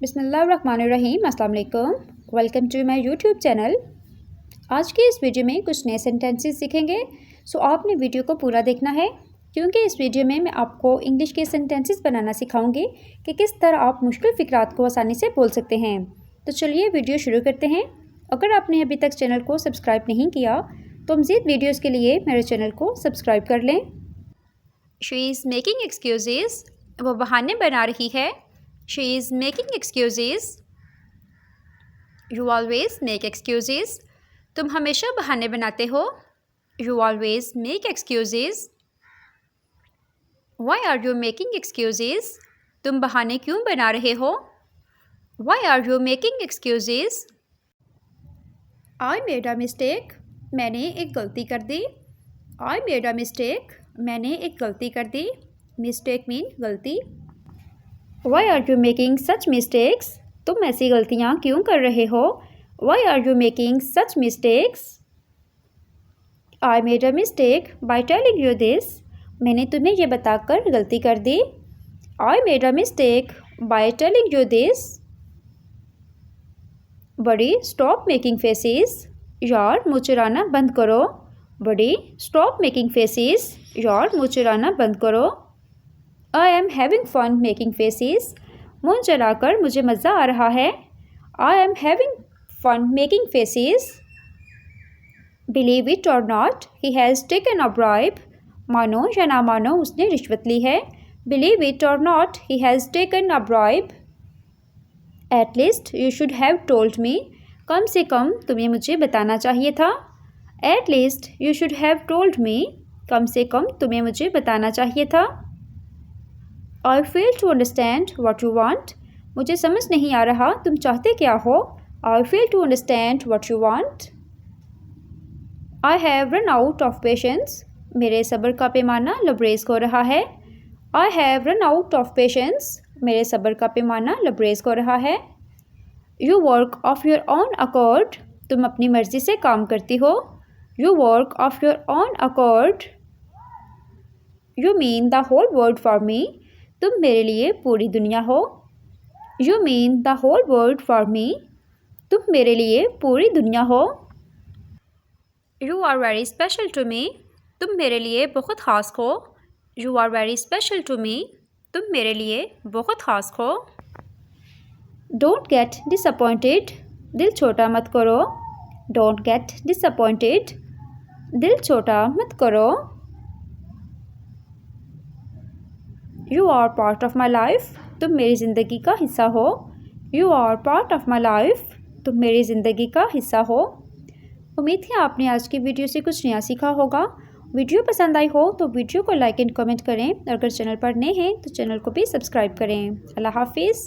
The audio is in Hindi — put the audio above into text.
बिस्मिल्लाहिर्रहमानिर्रहीम। अस्सलाम वालेकुम। Welcome to my YouTube channel. आज के इस वीडियो में कुछ नए सेंटेंसेस सीखेंगे। सो आपने वीडियो को पूरा देखना है क्योंकि इस वीडियो में मैं आपको इंग्लिश के सेंटेंसेस बनाना सिखाऊंगी कि किस तरह आप मुश्किल फ़िक्रात को आसानी से बोल सकते हैं। तो चलिए वीडियो शुरू करते हैं। अगर आपने अभी तक चैनल को सब्सक्राइब नहीं किया तो मज़ीद वीडियोज़ के लिए मेरे चैनल को सब्सक्राइब कर लें। शी इज़ मेकिंग एक्सक्यूज़ेज़, वो बहाने बना रही है। She is making excuses. You always make excuses. तुम हमेशा बहाने बनाते हो। You always make excuses. Why are you making excuses? तुम बहाने क्यों बना रहे हो? Why are you making excuses? I made a mistake. मैंने एक गलती कर दी। I made a mistake. मैंने एक गलती कर दी। Mistake mean गलती। Why are you making such mistakes? तुम ऐसी गलतियाँ क्यों कर रहे हो? Why are you making such mistakes? I made a mistake by telling you this. मैंने तुम्हें ये बताकर गलती कर दी। I made a mistake by telling you this. बड़ी stop making faces. यार मुँह चुराना बंद करो। बड़ी stop making faces. यार मुँह चुराना बंद करो। I am having fun making faces. मुँह चलाकर मुझे मज़ा आ रहा है। I am having fun making faces. Believe it or not, he has taken a bribe. मानो या ना मानो उसने रिश्वत ली है। Believe it or not, he has taken a bribe. At least you should have told me. कम से कम तुम्हें मुझे बताना चाहिए था। At least you should have told me. कम से कम तुम्हें मुझे बताना चाहिए था। I fail to understand what you want. मुझे समझ नहीं आ रहा तुम चाहते क्या हो। I fail to understand what you want. I have run out of patience. मेरे सब्र का पैमाना लबरेज हो रहा है। I have run out of patience. मेरे सब्र का पैमाना लबरेज हो रहा है। You work of your own accord. तुम अपनी मर्ज़ी से काम करती हो। You work of your own accord. You mean the whole world for me. तुम मेरे लिए पूरी दुनिया हो। You mean the whole world for me. तुम मेरे लिए पूरी दुनिया हो। You are very special to me. तुम मेरे लिए बहुत ख़ास हो। You are very special to me. तुम मेरे लिए बहुत ख़ास हो। Don't get disappointed. दिल छोटा मत करो। Don't get disappointed. दिल छोटा मत करो। You are part of my life. तुम मेरी ज़िंदगी का हिस्सा हो। You are part of my life. तुम मेरी ज़िंदगी का हिस्सा हो। उम्मीद है आपने आज की वीडियो से कुछ नया सीखा होगा। वीडियो पसंद आई हो तो वीडियो को लाइक एंड कमेंट करें। अगर चैनल पर नए हैं तो चैनल को भी सब्सक्राइब करें। अल्लाह हाफिज़।